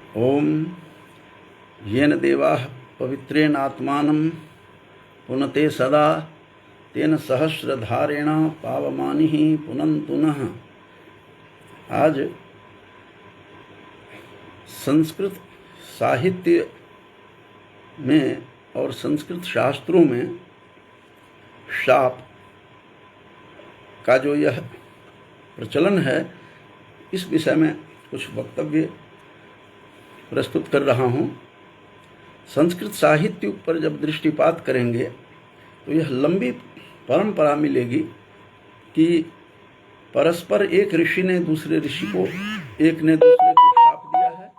ओम येन देवाः पवित्रेण आत्मानं पुनते सदा तेन सहस्रधारेण पावमानिः पुनन्तु नः। आज संस्कृत साहित्य में और संस्कृत शास्त्रों में शाप का जो यह प्रचलन है, इस विषय में कुछ वक्तव्य प्रस्तुत कर रहा हूँ। संस्कृत साहित्य पर जब दृष्टिपात करेंगे तो यह लंबी परंपरा मिलेगी कि परस्पर एक ऋषि ने दूसरे ऋषि को, एक ने दूसरे को शाप दिया है,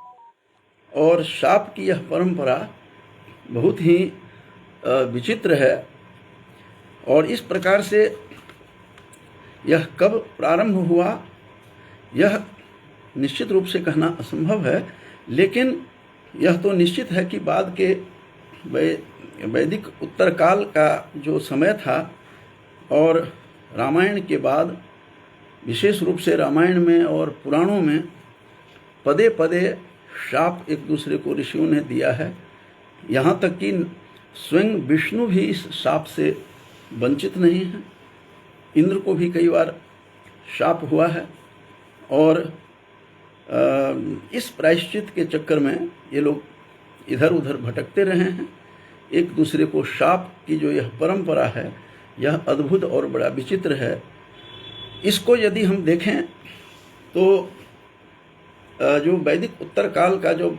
और शाप की यह परंपरा बहुत ही विचित्र है। और इस प्रकार से यह कब प्रारंभ हुआ, यह निश्चित रूप से कहना असंभव है, लेकिन यह तो निश्चित है कि बाद के वैदिक उत्तर काल का जो समय था और रामायण के बाद विशेष रूप से रामायण में और पुराणों में पदे पदे शाप एक दूसरे को ऋषियों ने दिया है। यहाँ तक कि स्वयं विष्णु भी इस शाप से वंचित नहीं है। इंद्र को भी कई बार शाप हुआ है, और इस प्रायश्चित के चक्कर में ये लोग इधर उधर भटकते रहे हैं। एक दूसरे को शाप की जो यह परंपरा है, यह अद्भुत और बड़ा विचित्र है। इसको यदि हम देखें तो जो वैदिक उत्तर काल का जो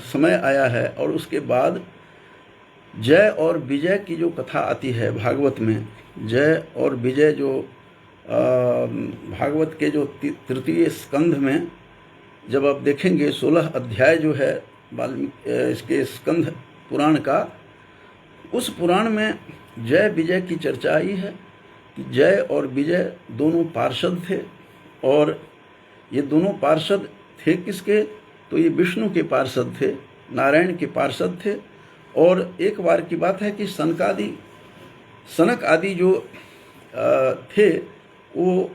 समय आया है, और उसके बाद जय और विजय की जो कथा आती है भागवत में, जय और विजय जो भागवत के जो तृतीय स्कंध में जब आप देखेंगे 16 अध्याय जो है इसके स्कंध पुराण का, उस पुराण में जय विजय की चर्चा आई है कि जय और विजय दोनों पार्षद थे, और ये दोनों पार्षद थे किसके, तो ये विष्णु के पार्षद थे, नारायण के पार्षद थे। और एक बार की बात है कि सनक आदि जो थे वो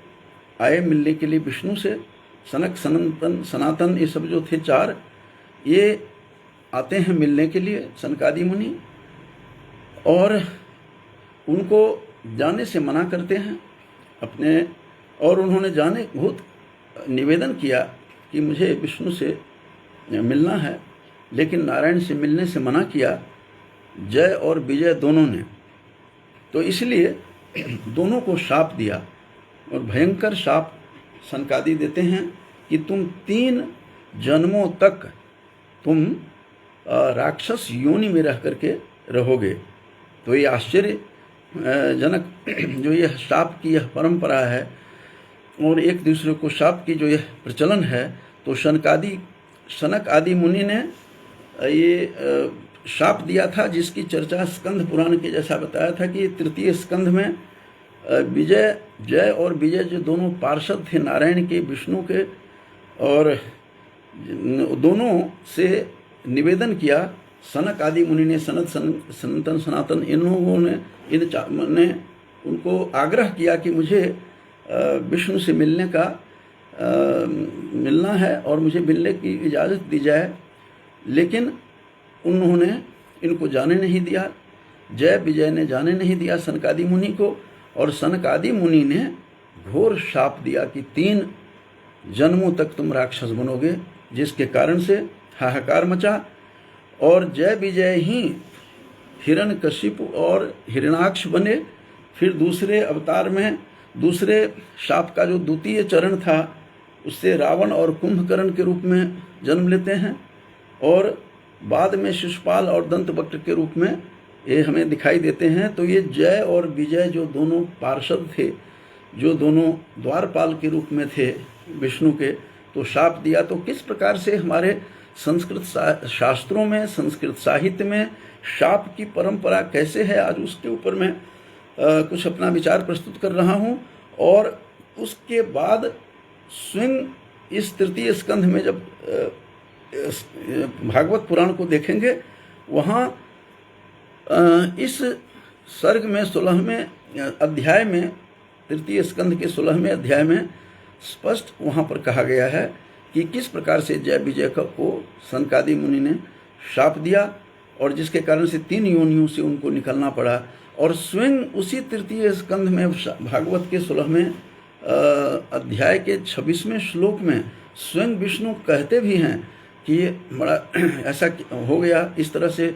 आए मिलने के लिए विष्णु से। सनक, सनातन ये सब जो थे चार, ये आते हैं मिलने के लिए, सनकादि मुनि, और उनको जाने से मना करते हैं अपने। और उन्होंने जाने बहुत निवेदन किया कि मुझे विष्णु से मिलना है, लेकिन नारायण से मिलने से मना किया जय और विजय दोनों ने। तो इसलिए दोनों को शाप दिया, और भयंकर शाप सनकादि देते हैं कि तुम 3 जन्मों तक तुम राक्षस योनि में रह करके रहोगे। तो ये आश्चर्यजनक जो यह शाप की यह परंपरा है, और एक दूसरे को शाप की जो यह प्रचलन है, तो सनक आदि मुनि ने ये शाप दिया था, जिसकी चर्चा स्कंद पुराण के जैसा बताया था कि तृतीय स्कंध में जय और विजय जो दोनों पार्षद थे नारायण के, विष्णु के, और दोनों से निवेदन किया। सनक आदि मुनि ने, सनातन इन लोगों ने उनको आग्रह किया कि मुझे विष्णु से मिलना है और मुझे मिलने की इजाज़त दी जाए, लेकिन उन्होंने इनको जाने नहीं दिया। जय विजय ने जाने नहीं दिया सनकादि मुनि को, और सनकादि मुनि ने घोर शाप दिया कि 3 जन्मों तक तुम राक्षस बनोगे, जिसके कारण से हाहाकार मचा। और जय विजय ही हिरण्यकशिपु और हिरण्याक्ष बने। फिर दूसरे अवतार में दूसरे शाप का जो द्वितीय चरण था, उससे रावण और कुंभकर्ण के रूप में जन्म लेते हैं, और बाद में शिशुपाल और दंतवक्र के रूप में ये हमें दिखाई देते हैं। तो ये जय और विजय जो दोनों पार्षद थे, जो दोनों द्वारपाल के रूप में थे विष्णु के, तो शाप दिया। तो किस प्रकार से हमारे संस्कृत शास्त्रों में, संस्कृत साहित्य में शाप की परंपरा कैसे है, आज उसके ऊपर मैं कुछ अपना विचार प्रस्तुत कर रहा हूँ। और उसके बाद स्वयं इस तृतीय स्कंध में जब भागवत पुराण को देखेंगे, वहाँ इस सर्ग में 16वें अध्याय में, तृतीय स्कंध के 16वें अध्याय में स्पष्ट वहाँ पर कहा गया है कि किस प्रकार से जय विजय को सनकादि मुनि ने शाप दिया और जिसके कारण से 3 योनियों से उनको निकलना पड़ा। और स्वयं उसी तृतीय स्कंध में भागवत के 16वें अध्याय के 26वें श्लोक में स्वयं विष्णु कहते भी हैं कि ये बड़ा ऐसा हो गया, इस तरह से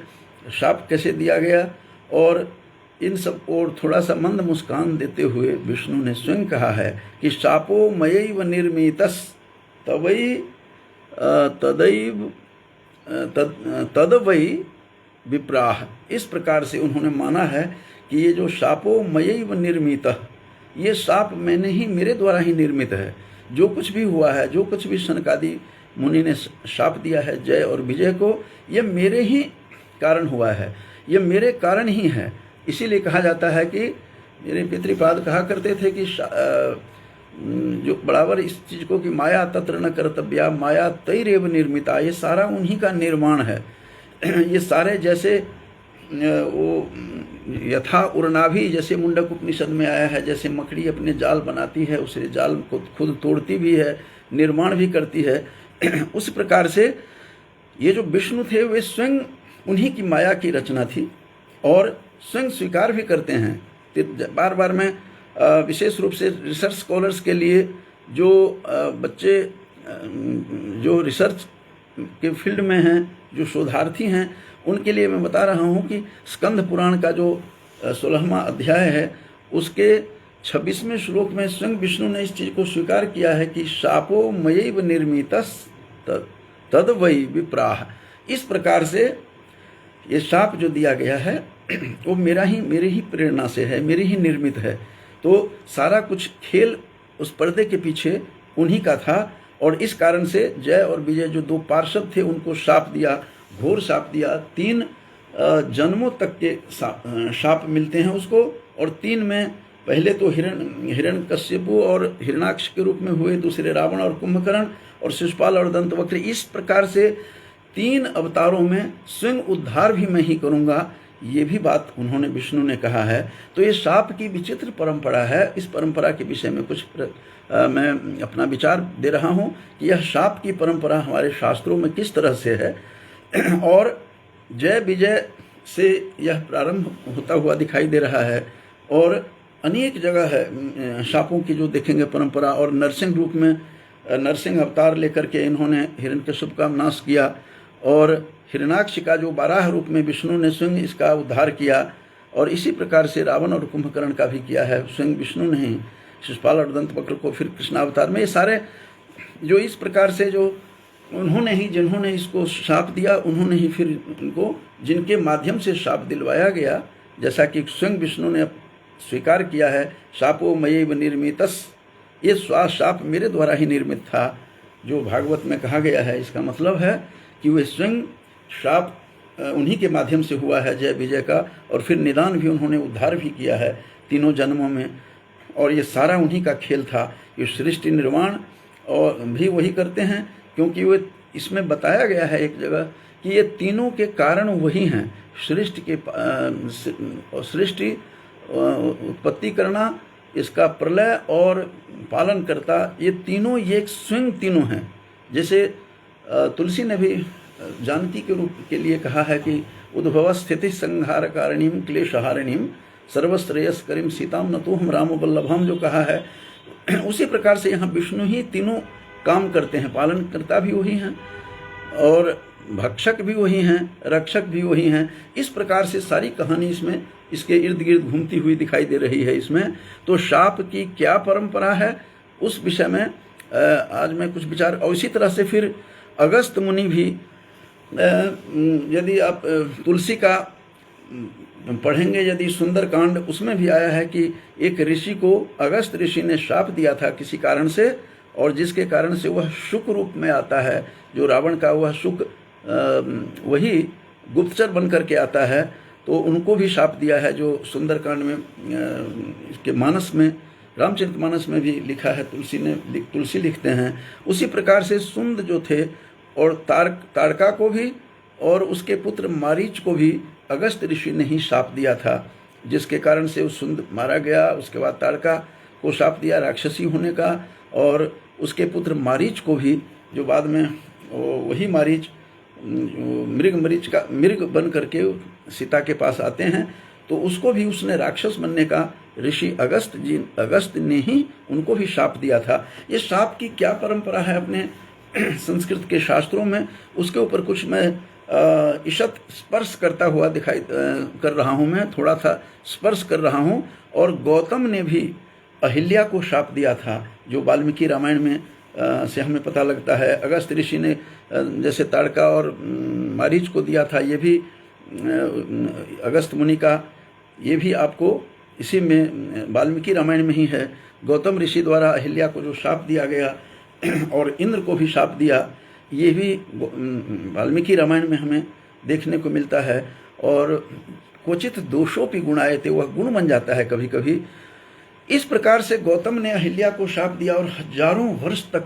शाप कैसे दिया गया। और इन सब और थोड़ा सा मंद मुस्कान देते हुए विष्णु ने स्वयं कहा है कि शापो मयैव निर्मितस् तवै तदैव तदवै विप्राह। इस प्रकार से उन्होंने माना है कि ये जो शापो मयैव निर्मितः, ये शाप मैंने ही, मेरे द्वारा ही निर्मित है। जो कुछ भी हुआ है, जो कुछ भी सनकादि मुनि ने शाप दिया है जय और विजय को, ये मेरे ही कारण हुआ है, ये मेरे कारण ही है। इसीलिए कहा जाता है कि मेरे पितृपाद कहा करते थे कि जो बराबर इस चीज़ को कि माया तत्र न कर्तव्या माया तैरेव निर्मिता, ये सारा उन्हीं का निर्माण है। ये सारे जैसे वो यथा उर्नाभि, जैसे मुंडक उपनिषद में आया है, जैसे मकड़ी अपने जाल बनाती है, उसे जाल को खुद तोड़ती भी है, निर्माण भी करती है, उस प्रकार से ये जो विष्णु थे वे स्वयं उन्हीं की माया की रचना थी और स्वयं स्वीकार भी करते हैं। बार बार मैं विशेष रूप से रिसर्च स्कॉलर्स के लिए जो बच्चे जो रिसर्च के फील्ड में हैं, जो शोधार्थी हैं, उनके लिए मैं बता रहा हूँ कि स्कंद पुराण का जो 16वां अध्याय है उसके 26वें श्लोक में स्वयं विष्णु ने इस चीज़ को स्वीकार किया है कि शापो मयैव निर्मितस् तद्वै विप्राह। इस प्रकार से ये शाप जो दिया गया है वो मेरे ही प्रेरणा से है, मेरी ही निर्मित है। तो सारा कुछ खेल उस पर्दे के पीछे उन्हीं का था और इस कारण से जय और विजय जो 2 पार्षद थे उनको शाप दिया, घोर शाप दिया। 3 जन्मों तक के शाप मिलते हैं उसको और 3 में पहले तो हिरण्यकश्यपु और हिरणाक्ष के रूप में हुए, दूसरे रावण और कुंभकर्ण और शिशुपाल और दंतवक्र। इस प्रकार से 3 अवतारों में स्वयं उद्धार भी मैं ही करूँगा, ये भी बात उन्होंने विष्णु ने कहा है। तो ये शाप की विचित्र परंपरा है। इस परंपरा के विषय में कुछ मैं अपना विचार दे रहा हूँ कि यह शाप की परंपरा हमारे शास्त्रों में किस तरह से है और जय विजय से यह प्रारंभ होता हुआ दिखाई दे रहा है और अनेक जगह है शापों की जो देखेंगे परंपरा। और नरसिंह रूप में, नरसिंह अवतार लेकर के इन्होंने हिरण्यकश्यप का नाश किया और हिरणाक्ष का जो बाराह रूप में विष्णु ने स्वयं इसका उद्धार किया और इसी प्रकार से रावण और कुंभकर्ण का भी किया है स्वयं विष्णु ने ही। शिशुपाल और दंतवक्र को फिर कृष्णावतार में, ये सारे जो इस प्रकार से जो उन्होंने ही, जिन्होंने इसको शाप दिया उन्होंने ही फिर इनको, जिनके माध्यम से शाप दिलवाया गया, जैसा कि स्वयं विष्णु ने स्वीकार किया है शापो मयैव निर्मितस्, ये शाप मेरे द्वारा ही निर्मित था जो भागवत में कहा गया है। इसका मतलब है कि वे स्वयं शाप उन्हीं के माध्यम से हुआ है जय विजय का और फिर निदान भी उन्होंने उद्धार भी किया है 3 जन्मों में और ये सारा उन्हीं का खेल था। ये सृष्टि निर्माण और भी वही करते हैं क्योंकि वे, इसमें बताया गया है एक जगह कि ये तीनों के कारण वही हैं। सृष्टि उत्पत्ति करना, इसका प्रलय और पालन करता, ये तीनों ये स्वयं तीनों हैं। जैसे तुलसी ने भी जानकी के रूप के लिए कहा है कि उद्भव स्थिति संहार कारणीम क्लेशहारिणीम सर्वश्रेयस्करीम सीताम नतोहम रामो वल्लभम जो कहा है, उसी प्रकार से यहाँ विष्णु ही तीनों काम करते हैं। पालन करता भी वही हैं और भक्षक भी वही हैं, रक्षक भी वही हैं। इस प्रकार से सारी कहानी इसमें इसके इर्द गिर्द घूमती हुई दिखाई दे रही है इसमें। तो शाप की क्या परंपरा है उस विषय में आज मैं कुछ विचार। और इसी तरह से फिर अगस्त मुनि भी, यदि आप तुलसी का पढ़ेंगे, यदि सुंदरकांड, उसमें भी आया है कि एक ऋषि को अगस्त ऋषि ने शाप दिया था किसी कारण से और जिसके कारण से वह शुक रूप में आता है, जो रावण का वह शुक वही गुप्तचर बन करके आता है। तो उनको भी शाप दिया है जो सुंदरकांड में, इसके मानस में, रामचरितमानस में भी लिखा है, तुलसी लिखते हैं। उसी प्रकार से सुंद जो थे और ताड़का को भी और उसके पुत्र मारीच को भी अगस्त ऋषि ने ही शाप दिया था, जिसके कारण से उस सुंद मारा गया। उसके बाद ताड़का को शाप दिया राक्षसी होने का और उसके पुत्र मारीच को भी जो बाद में वही मारीच मृग बन करके सीता के पास आते हैं, तो उसको भी उसने राक्षस बनने का ऋषि अगस्त ने ही उनको भी शाप दिया था। ये शाप की क्या परंपरा है अपने संस्कृत के शास्त्रों में, उसके ऊपर कुछ मैं ईषत स्पर्श करता हुआ दिखाई कर रहा हूँ, मैं थोड़ा सा स्पर्श कर रहा हूँ। और गौतम ने भी अहिल्या को शाप दिया था, जो वाल्मीकि रामायण में से हमें पता लगता है। अगस्त ऋषि ने जैसे ताड़का और मारीच को दिया था, ये भी अगस्त मुनि का, ये भी आपको इसी में वाल्मीकि रामायण में ही है। गौतम ऋषि द्वारा अहिल्या को जो शाप दिया गया और इंद्र को भी शाप दिया, ये भी वाल्मीकि रामायण में हमें देखने को मिलता है। और क्वचित दोषों भी गुणाए थे, वह गुण बन जाता है कभी कभी। इस प्रकार से गौतम ने अहिल्या को शाप दिया और हजारों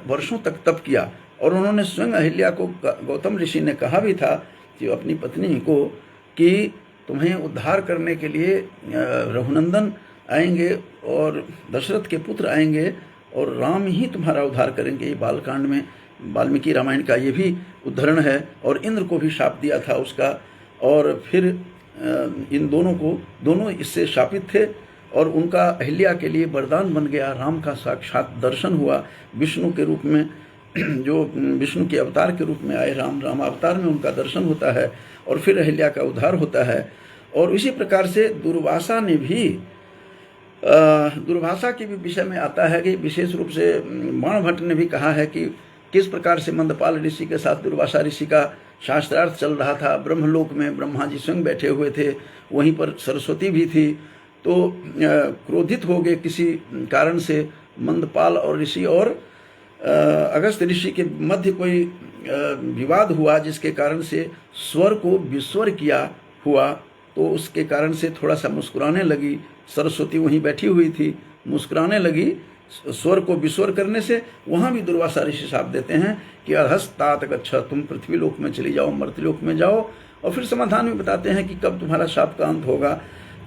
वर्षों तक तप किया। और उन्होंने स्वयं अहिल्या को, गौतम ऋषि ने कहा भी था कि अपनी पत्नी को कि तुम्हें उद्धार करने के लिए रघुनंदन आएंगे और दशरथ के पुत्र आएंगे और राम ही तुम्हारा उद्धार करेंगे। ये बालकांड में वाल्मीकि रामायण का ये भी उद्धरण है। और इंद्र को भी शाप दिया था उसका। और फिर इन दोनों इससे शापित थे और उनका अहिल्या के लिए वरदान बन गया। राम का साक्षात दर्शन हुआ विष्णु के रूप में, जो विष्णु के अवतार के रूप में आए राम अवतार में उनका दर्शन होता है और फिर अहिल्या का उद्धार होता है। और इसी प्रकार से दुर्वासा ने भी, दुर्वासा के भी विषय में आता है कि विशेष रूप से बाणभट्ट ने भी कहा है कि किस प्रकार से मंदपाल ऋषि के साथ दुर्वासा ऋषि का शास्त्रार्थ चल रहा था। ब्रह्मलोक में ब्रह्मा जी स्वयं बैठे हुए थे, वहीं पर सरस्वती भी थी। तो क्रोधित हो गए किसी कारण से मंदपाल और ऋषि और अगस्त ऋषि के मध्य कोई विवाद हुआ, जिसके कारण से स्वर को विस्वर किया हुआ। तो उसके कारण से थोड़ा सा मुस्कुराने लगी, सरस्वती वहीं बैठी हुई थी, मुस्कुराने लगी स्वर को विस्वर करने से। वहाँ भी दुर्वासा ऋषि शाप देते हैं कि अधस्तात गच्छ, तुम पृथ्वी लोक में चली जाओ, मर्त्यलोक में जाओ। और फिर समाधान में बताते हैं कि कब तुम्हारा शाप का अंत होगा।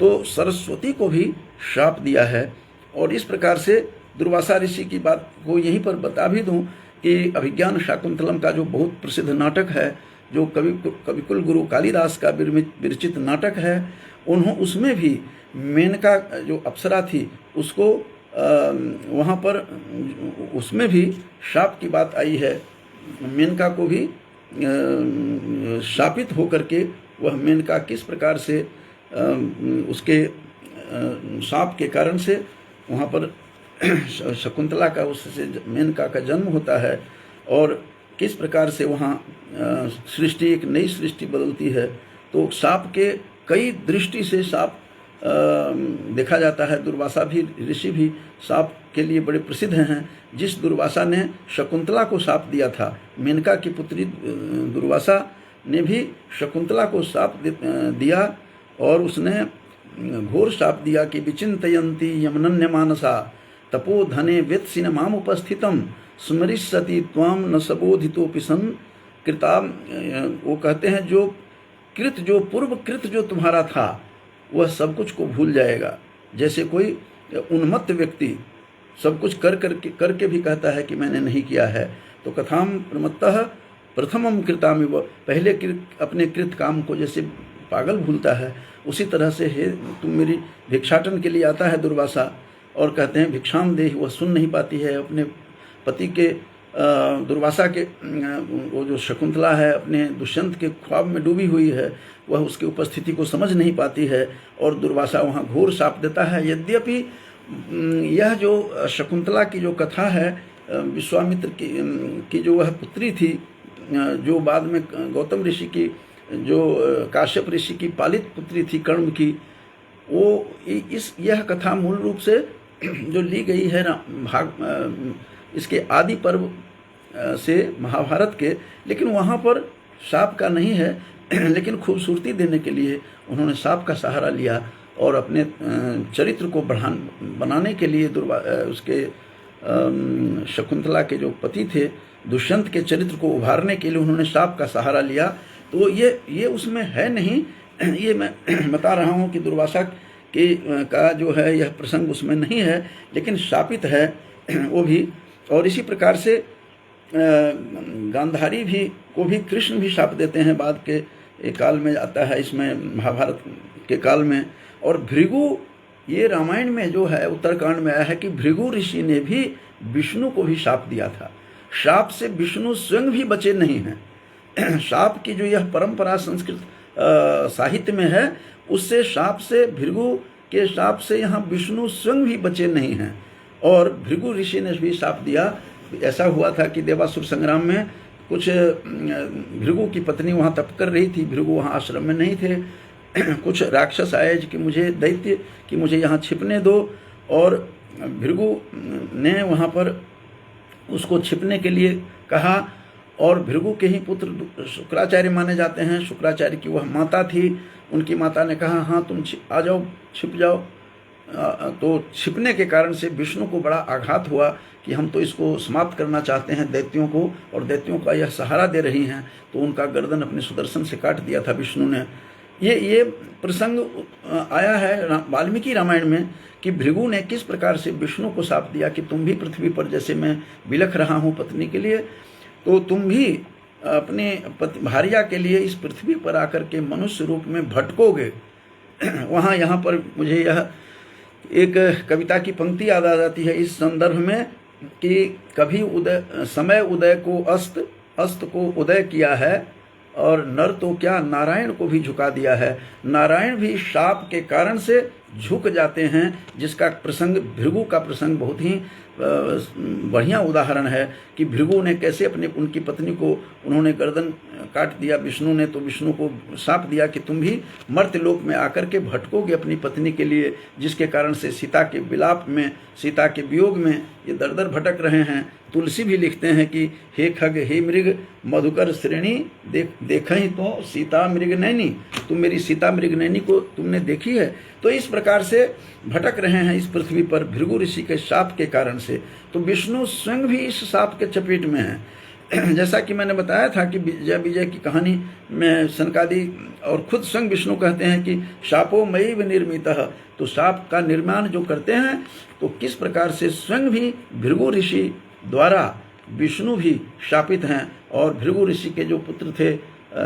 तो सरस्वती को भी शाप दिया है। और इस प्रकार से दुर्वासा ऋषि की बात को यहीं पर बता भी दूं कि अभिज्ञान शाकुंतलम का जो बहुत प्रसिद्ध नाटक है, जो कविकुल गुरु कालिदास का विरचित नाटक है, उसमें भी मेनका जो अप्सरा थी उसको वहाँ पर उसमें भी शाप की बात आई है। मेनका को भी शापित होकर के वह मेनका किस प्रकार से उसके शाप के कारण से वहाँ पर शकुंतला का, उससे मेनका का जन्म होता है और किस प्रकार से वहाँ सृष्टि, एक नई सृष्टि बदलती है। तो शाप के कई दृष्टि से शाप देखा जाता है। दुर्वासा भी, ऋषि भी शाप के लिए बड़े प्रसिद्ध हैं। जिस दुर्वासा ने शकुंतला को शाप दिया था, मेनका की पुत्री दुर्वासा ने भी शकुंतला को शाप दिया और उसने घोर शाप दिया कि विचिंतयन्ति यमनन्य मानसा तपो धने वेत्सिन माम उपस्थितम स्मरिष्यति त्वाम न सबोधितोपि सन कृता। वो कहते हैं जो पूर्व कृत जो तुम्हारा था वह सब कुछ को भूल जाएगा। जैसे कोई उन्मत्त व्यक्ति सब कुछ करके भी कहता है कि मैंने नहीं किया है। तो कथाम प्रमत्तः प्रथमम कृतामिव, पहले अपने कृत काम को जैसे पागल भूलता है, उसी तरह से हे तुम मेरी भिक्षाटन के लिए आता है दुर्वासा और कहते हैं भिक्षाम देहि, वह सुन नहीं पाती है। अपने पति के दुर्वासा के वो जो शकुंतला है अपने दुष्यंत के ख्वाब में डूबी हुई है, वह उसकी उपस्थिति को समझ नहीं पाती है और दुर्वासा वहाँ घोर शाप देता है। यद्यपि यह जो शकुंतला की जो कथा है, विश्वामित्र की जो वह पुत्री थी, जो बाद में गौतम ऋषि की, जो काश्यप ऋषि की पालित पुत्री थी कर्ण की, वो यह कथा मूल रूप से जो ली गई है इसके आदि पर्व से महाभारत के, लेकिन वहाँ पर शाप का नहीं है। लेकिन खूबसूरती देने के लिए उन्होंने शाप का सहारा लिया और अपने चरित्र को बनाने के लिए उसके शकुंतला के जो पति थे दुष्यंत के चरित्र को उभारने के लिए उन्होंने शाप का सहारा लिया। तो ये उसमें है नहीं, ये मैं बता रहा हूँ कि दुर्वासा का जो है यह प्रसंग उसमें नहीं है, लेकिन शापित है वो भी। और इसी प्रकार से गांधारी भी को भी कृष्ण भी शाप देते हैं, बाद के एक काल में आता है इसमें, महाभारत के काल में। और भृगु, ये रामायण में जो है उत्तरकांड में आया है कि भृगु ऋषि ने भी विष्णु को भी शाप दिया था। शाप से विष्णु स्वयं भी बचे नहीं हैं। शाप की जो यह परंपरा संस्कृत साहित्य में है, उससे शाप से, भृगु के शाप से यहाँ विष्णु स्वयं भी बचे नहीं हैं। और भृगु ऋषि ने भी शाप दिया। ऐसा हुआ था कि देवासुर संग्राम में कुछ भृगु की पत्नी वहाँ तप कर रही थी, भृगु वहाँ आश्रम में नहीं थे। कुछ राक्षस आए कि मुझे, दैत्य कि मुझे यहाँ छिपने दो, और भृगु ने वहाँ पर उसको छिपने के लिए कहा। और भृगु के ही पुत्र शुक्राचार्य माने जाते हैं, शुक्राचार्य की वह माता थी, उनकी माता ने कहा हाँ तुम आ जाओ, छिप जाओ। तो छिपने के कारण से विष्णु को बड़ा आघात हुआ कि हम तो इसको समाप्त करना चाहते हैं दैत्यों को, और दैत्यों का यह सहारा दे रही हैं। तो उनका गर्दन अपने सुदर्शन से काट दिया था विष्णु ने। ये प्रसंग आया है वाल्मीकि रामायण में कि भृगु ने किस प्रकार से विष्णु को शाप दिया कि तुम भी पृथ्वी पर, जैसे मैं बिलख रहा हूँ पत्नी के लिए, तो तुम भी अपने भार्या के लिए इस पृथ्वी पर आकर के मनुष्य रूप में भटकोगे। वहाँ यहाँ पर मुझे यह एक कविता की पंक्ति याद आ जाती है इस संदर्भ में कि कभी समय उदय को अस्त को उदय किया है, और नर तो क्या नारायण को भी झुका दिया है। नारायण भी शाप के कारण से झुक जाते हैं, जिसका प्रसंग, भृगु का प्रसंग बहुत ही बढ़िया उदाहरण है कि भृगु ने कैसे उनकी पत्नी को उन्होंने गर्दन काट दिया विष्णु ने, तो विष्णु को शाप दिया कि तुम भी मर्त्यलोक में आकर के भटकोगे अपनी पत्नी के लिए, जिसके कारण से सीता के विलाप में, सीता के वियोग में ये दर दर भटक रहे हैं। तुलसी भी लिखते हैं कि हे खग हे मृग मधुकर श्रेणी देखहि तो सीता मृग नैनी, तुम मेरी सीता मृग नैनी को तुमने देखी है। तो इस प्रकार से भटक रहे हैं इस पृथ्वी पर भृगु ऋषि के शाप के कारण से। तो विष्णु स्वयं भी इस शाप के चपेट में है। जैसा कि मैंने बताया था कि जय विजय की कहानी में सनकादि और खुद स्वयं विष्णु कहते हैं कि शापो मयैव निर्मितः, तो शाप का निर्माण जो करते हैं, तो किस प्रकार से स्वयं भी भृगु ऋषि द्वारा विष्णु भी शापित हैं। और भृगु ऋषि के जो पुत्र थे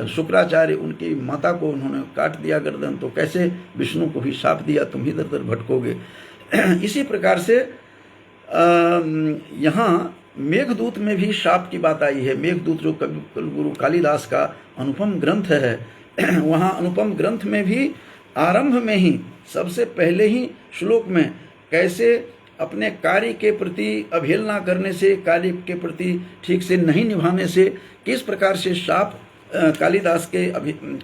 शुक्राचार्य, उनकी माता को उन्होंने काट दिया गर्दन, तो कैसे विष्णु को भी शाप दिया तुम ही दर दर भटकोगे। इसी प्रकार से यहाँ मेघदूत में भी शाप की बात आई है। मेघदूत जो गुरु कालिदास का अनुपम ग्रंथ है, वहाँ अनुपम ग्रंथ में भी आरंभ में ही सबसे पहले ही श्लोक में कैसे अपने कार्य के प्रति अवहेलना करने से, कार्य के प्रति ठीक से नहीं निभाने से किस प्रकार से शाप कालिदास के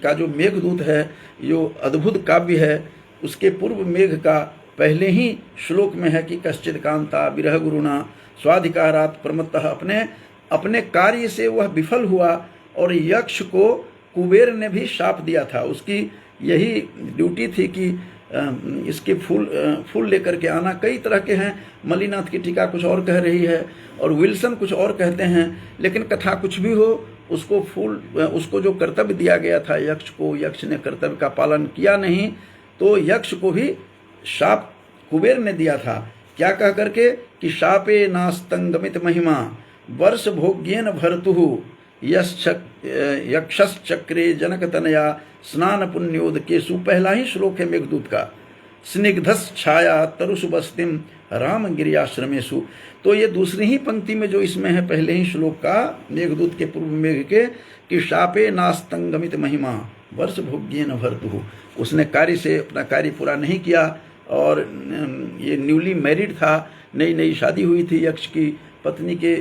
का जो मेघदूत है, जो अद्भुत काव्य है, उसके पूर्व मेघ का पहले ही श्लोक में है कि कश्चित् कांता विरह गुरुणा स्वाधिकारात् प्रमत्तः, अपने कार्य से वह विफल हुआ। और यक्ष को कुबेर ने भी शाप दिया था, उसकी यही ड्यूटी थी कि इसके फूल लेकर के आना। कई तरह के हैं, मलिनाथ की टीका कुछ और कह रही है और विल्सन कुछ और कहते हैं, लेकिन कथा कुछ भी हो, उसको जो कर्तव्य दिया गया था यक्ष को, यक्ष ने कर्तव्य का पालन किया नहीं, तो यक्ष को भी शाप कुबेर ने दिया था। क्या कह करके कि शापे नास्तंगमित महिमा वर्ष भोग्येन भरतुः यक्षश्चक्रे जनक तनया स्नान पुण्योदकेषु, पहला ही श्लोक है मेघदूत का। स्निग्धस छाया तरुषु बस्तिम राम गिरियाश्रमेषु, तो ये दूसरी ही पंक्ति में जो इसमें है पहले ही श्लोक का मेघदूत के पूर्व मेघ के कि शापे नास्तंगमित महिमा वर्ष भोग्येन भरतुः, उसने कार्य से अपना कार्य पूरा नहीं किया। और ये न्यूली मैरिड था, नई नई शादी हुई थी, यक्ष की पत्नी के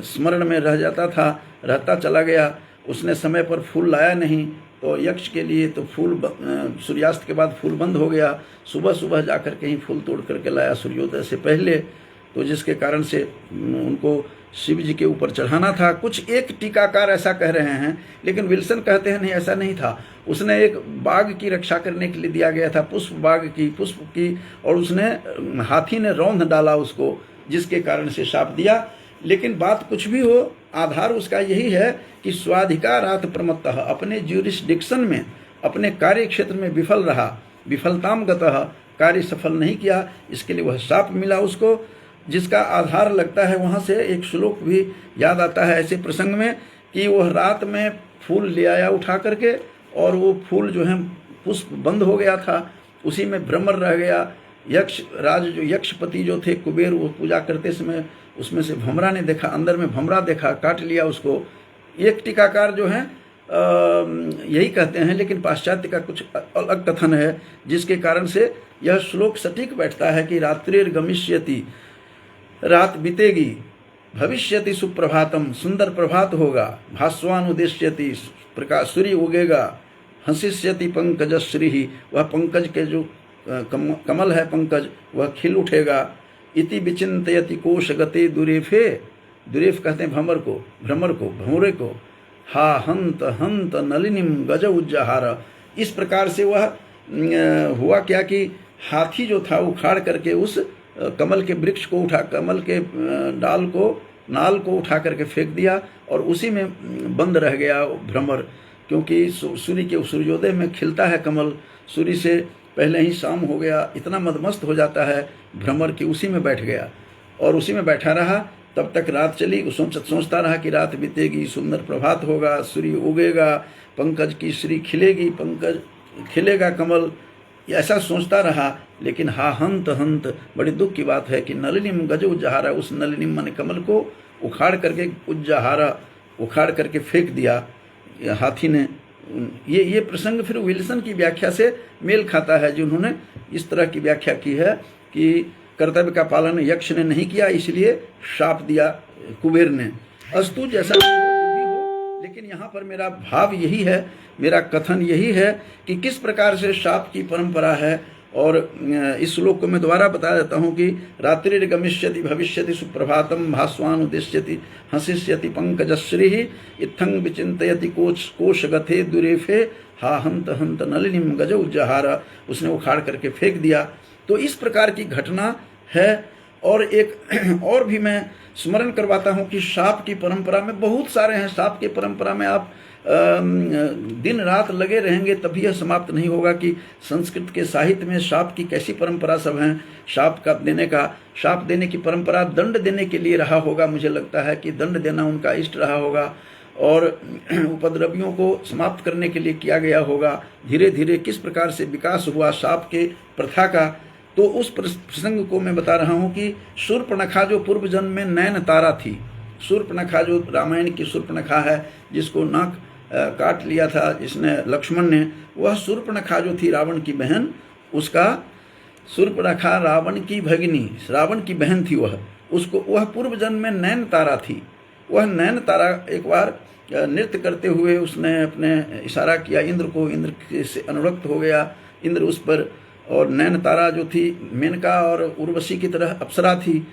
स्मरण में रहता चला गया। उसने समय पर फूल लाया नहीं, तो यक्ष के लिए तो फूल सूर्यास्त के बाद फूल बंद हो गया। सुबह सुबह जाकर कहीं फूल तोड़ करके लाया सूर्योदय से पहले, तो जिसके कारण से उनको शिव जी के ऊपर चढ़ाना था। कुछ एक टीकाकार ऐसा कह रहे हैं, लेकिन विल्सन कहते हैं नहीं, ऐसा नहीं था। उसने एक बाघ की रक्षा करने के लिए दिया गया था, पुष्प की, और उसने हाथी ने रौंद डाला उसको, जिसके कारण से शाप दिया। लेकिन बात कुछ भी हो, आधार उसका यही है कि स्वाधिकारात् प्रमत्तः, अपने ज्यूरिसडिक्शन में, अपने कार्य क्षेत्र में विफल रहा, विफलताम गतः, कार्य सफल नहीं किया, इसके लिए वह शाप मिला उसको। जिसका आधार लगता है, वहाँ से एक श्लोक भी याद आता है ऐसे प्रसंग में कि वह रात में फूल ले आया उठा करके, और वो फूल जो है पुष्प बंद हो गया था, उसी में भ्रमर रह गया। यक्ष राज जो यक्षपति जो थे कुबेर, वो पूजा करते समय उसमें से भमरा ने देखा, अंदर में भमरा देखा, काट लिया उसको। एक टीकाकार जो है यही कहते हैं, लेकिन पाश्चात्य का कुछ अलग कथन है, जिसके कारण से यह श्लोक सटीक बैठता है कि रात्रिर गमिष्यति, रात बीतेगी, भविष्यति सुप्रभातम, सुंदर प्रभात होगा, भास्वान उदेश्यति, प्रकाश सूर्य उगेगा, हंसिष्यति पंकजश्री, वह पंकज के जो कमल है पंकज, वह खिल उठेगा। इति विचिंतयति कोश गते दुरेफे, दुरेफ कहते हैं भ्रमर को, भंवरे को। हा हंत हंत नलिनीम गज उज्जहार, इस प्रकार से वह हुआ क्या कि हाथी जो था उखाड़ करके उस कमल के वृक्ष को उठा, कमल के डाल को, नाल को उठा करके फेंक दिया, और उसी में बंद रह गया भ्रमर। क्योंकि सूर्य के सूर्योदय में खिलता है कमल, सूर्य से पहले ही शाम हो गया, इतना मदमस्त हो जाता है भ्रमर कि उसी में बैठ गया, और उसी में बैठा रहा। तब तक रात चली, सोचता रहा कि रात बीतेगी, सुंदर प्रभात होगा, सूर्य उगेगा, पंकज की श्री खिलेगी, पंकज खिलेगा कमल, ऐसा सोचता रहा। लेकिन हा हंत हंत, बड़ी दुख की बात है कि नलिनीम गज उज्जहारा, उस नलिनीम माने कमल को उखाड़ करके, उज्जहारा उखाड़ करके फेंक दिया हाथी ने। ये प्रसंग फिर विल्सन की व्याख्या से मेल खाता है, जिन्होंने इस तरह की व्याख्या की है कि कर्तव्य का पालन यक्ष ने नहीं किया, इसलिए शाप दिया कुबेर ने। अस्तु, जैसा भी हो, लेकिन यहाँ पर मेरा भाव यही है, मेरा कथन यही है कि किस प्रकार से शाप की परंपरा है। और इस श्लोक को मैं दोबारा बता देता हूँ कि रात्रि गमिष्यति भविष्यति सुप्रभातम, भास्वान उदेश्यति हंसिष्यति पंकजश्री, इत्थं विचिंतयति कोश गथे दुरेफे, हा हंत हंत नलिनीम गज उज्जहारा, उसने उखाड़ करके फेंक दिया। तो इस प्रकार की घटना है। और एक और भी मैं स्मरण करवाता हूँ कि शाप की परंपरा में बहुत सारे हैं। शाप की परंपरा में आप दिन रात लगे रहेंगे तभी यह समाप्त नहीं होगा कि संस्कृत के साहित्य में शाप की कैसी परंपरा सब हैं। शाप देने की परंपरा दंड देने के लिए रहा होगा, मुझे लगता है कि दंड देना उनका इष्ट रहा होगा, और उपद्रवियों को समाप्त करने के लिए किया गया होगा। धीरे धीरे किस प्रकार से विकास हुआ शाप के प्रथा का, तो उस प्रसंग को मैं बता रहा हूँ कि शूर्पणखा जो पूर्व जन्म में नैन तारा थी, शूर्पणखा जो रामायण की शूर्पणखा है, जिसको नाक काट लिया था जिसने लक्ष्मण ने, वह शूर्पणखा जो थी रावण की बहन, उसका शूर्पणखा रावण की भगिनी, रावण की बहन थी वह पूर्व जन्म में नैन तारा थी। वह नैन तारा एक बार नृत्य करते हुए उसने अपने इशारा किया इंद्र को, इंद्र से अनुरक्त हो गया इंद्र उस पर। और नैन तारा जो थी मेनका और उर्वशी की तरह अप्सरा थी,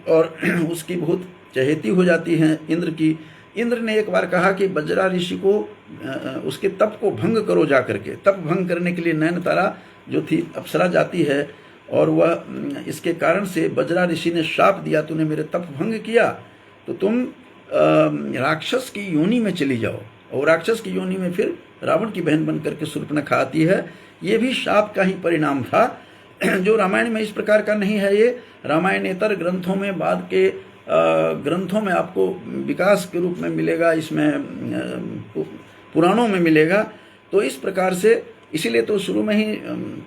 और उसकी बहुत चहेती हो जाती है इंद्र की। इंद्र ने एक बार कहा कि बज्रा ऋषि को उसके तप को भंग करो जा करके। तप भंग करने के लिए नैन तारा जो थी अप्सरा जाती है, और वह इसके कारण से बज्रा ऋषि ने शाप दिया, तूने मेरे तप भंग किया तो तुम राक्षस की योनि में चली जाओ। और राक्षस की योनि में फिर रावण की बहन बन करके शूर्पणखा आती है। ये भी शाप का ही परिणाम था, जो रामायण में इस प्रकार का नहीं है। ये रामायणेतर ग्रंथों में, बाद के ग्रंथों में आपको विकास के रूप में मिलेगा, इसमें पुराणों में मिलेगा। तो इस प्रकार से, इसीलिए तो शुरू में ही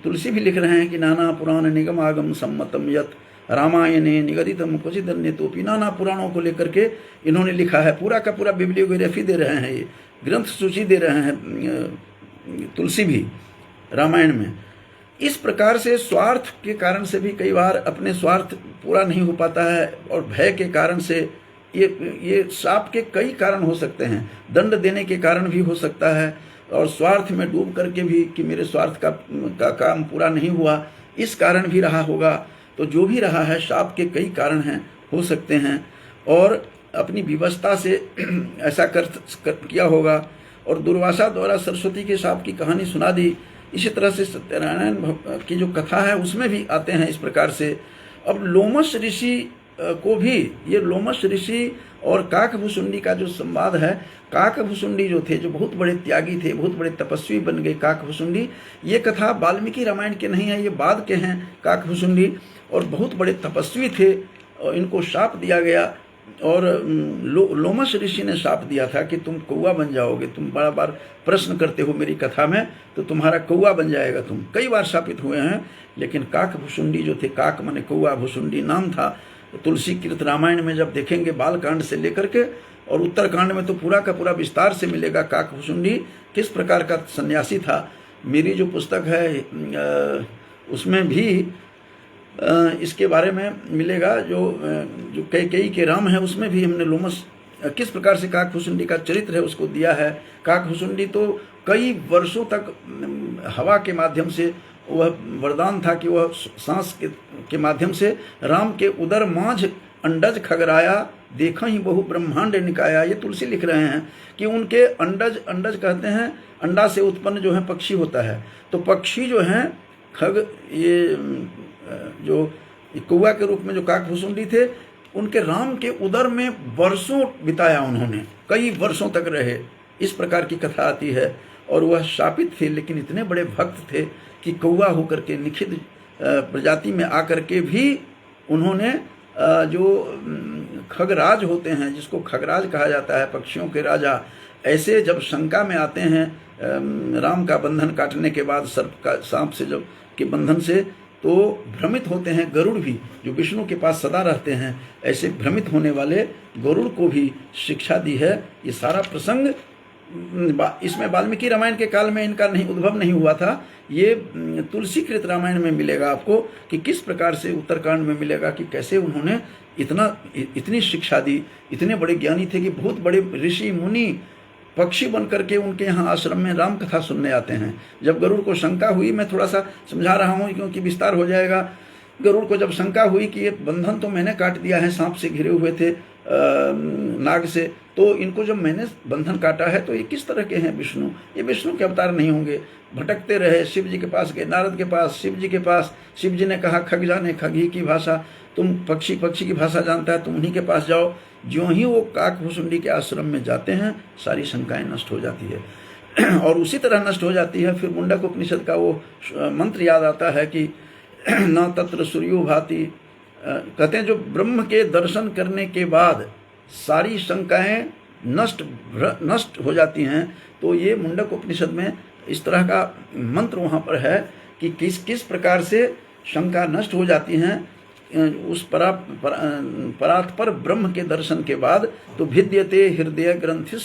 तुलसी भी लिख रहे हैं कि नाना पुराण निगम आगम सम्मतम यत रामायणे निगदितम क्वचिदन्यतोपि। नाना पुराणों को लेकर के इन्होंने लिखा है, पूरा का पूरा बिब्लियोग्राफी दे रहे हैं, ये ग्रंथ सूची दे रहे हैं तुलसी भी रामायण में। इस प्रकार से स्वार्थ के कारण से भी कई बार अपने स्वार्थ पूरा नहीं हो पाता है, और भय के कारण से ये शाप के कई कारण हो सकते हैं। दंड देने के कारण भी हो सकता है, और स्वार्थ में डूब करके भी कि मेरे स्वार्थ का काम पूरा नहीं हुआ, इस कारण भी रहा होगा। तो जो भी रहा है, शाप के कई कारण हैं, हो सकते हैं, और अपनी विवशता से ऐसा किया होगा। और दुर्वासा द्वारा सरस्वती के शाप की कहानी सुना दी। इसी तरह से सत्यनारायण की जो कथा है उसमें भी आते हैं इस प्रकार से। अब लोमश ऋषि को भी, ये लोमश ऋषि और काकभुसुंडी का जो संवाद है, काकभुसुंडी जो थे, जो बहुत बड़े त्यागी थे, बहुत बड़े तपस्वी बन गए काकभुसुंडी। ये कथा वाल्मीकि रामायण के नहीं है, ये बाद के हैं काकभुसुंडी, और बहुत बड़े तपस्वी थे। और इनको शाप दिया गया। और लोमश ऋषि ने शाप दिया था कि तुम कौवा बन जाओगे, तुम बार बार प्रश्न करते हो मेरी कथा में, तो तुम्हारा कौवा बन जाएगा। तुम कई बार शापित हुए हैं, लेकिन काक भुसुंडी जो थे, काक माने कौवा, भुसुंडी नाम था। तुलसी कृत रामायण में जब देखेंगे बालकांड से लेकर के और उत्तरकांड में तो पूरा का पूरा विस्तार से मिलेगा काक भुसुंडी किस प्रकार का सन्यासी था। मेरी जो पुस्तक है उसमें भी इसके बारे में मिलेगा। जो कैकेयी के राम है उसमें भी हमने लोमश किस प्रकार से काक भुसुंडी का चरित्र है उसको दिया है। काक भुसुंडी तो कई वर्षों तक हवा के माध्यम से, वह वरदान था कि वह सांस के माध्यम से राम के उदर मांझ अंडज खगराया, देखा ही बहु ब्रह्मांड निकाया। ये तुलसी लिख रहे हैं कि उनके अंडज कहते हैं अंडा से उत्पन्न जो है पक्षी होता है। तो पक्षी जो हैं खग, ये जो कौवा के रूप में जो काक भुसुंडी थे, उनके राम के उदर में वर्षों बिताया उन्होंने, कई वर्षों तक रहे। इस प्रकार की कथा आती है। और वह शापित थे, लेकिन इतने बड़े भक्त थे कि कौवा होकर के निखिद प्रजाति में आकर के भी उन्होंने जो खगराज होते हैं, जिसको खगराज कहा जाता है, पक्षियों के राजा, ऐसे जब शंका में आते हैं राम का बंधन काटने के बाद सर्प का, सांप से जब के बंधन से, तो भ्रमित होते हैं गरुड़ भी, जो विष्णु के पास सदा रहते हैं। ऐसे भ्रमित होने वाले गरुड़ को भी शिक्षा दी है। ये सारा प्रसंग इसमें वाल्मीकि रामायण के काल में इनका उद्भव नहीं हुआ था। ये तुलसी कृत रामायण में मिलेगा आपको कि किस प्रकार से, उत्तरकांड में मिलेगा कि कैसे उन्होंने इतनी शिक्षा दी। इतने बड़े ज्ञानी थे कि बहुत बड़े ऋषि मुनि पक्षी बन करके उनके यहाँ आश्रम में राम कथा सुनने आते हैं। जब गरुड़ को शंका हुई, मैं थोड़ा सा समझा रहा हूँ क्योंकि विस्तार हो जाएगा। गरुड़ को जब शंका हुई कि ये बंधन तो मैंने काट दिया है, सांप से घिरे हुए थे, नाग से, तो इनको जब मैंने बंधन काटा है तो ये किस तरह के हैं विष्णु, ये विष्णु के अवतार नहीं होंगे। भटकते रहे, शिव जी के पास गए, नारद के पास, शिव जी के पास। शिव जी ने कहा खग जाने खगी की भाषा, तुम पक्षी की भाषा जानता है, तुम उन्हीं के पास जाओ। ज्यों ही वो काक भुसुंडी के आश्रम में जाते हैं, सारी शंकाएं नष्ट हो जाती है। और उसी तरह नष्ट हो जाती है। फिर मुंडक उपनिषद का वो मंत्र याद आता है कि न तत्र सूर्यो भाति, कहते हैं जो ब्रह्म के दर्शन करने के बाद सारी शंकाएं नष्ट हो जाती हैं। तो ये मुंडक उपनिषद में इस तरह का मंत्र वहाँ पर है कि किस प्रकार से शंका नष्ट हो जाती हैं उस परात्पर ब्रह्म के दर्शन के बाद। तो भिद्यते हृदय ग्रंथिस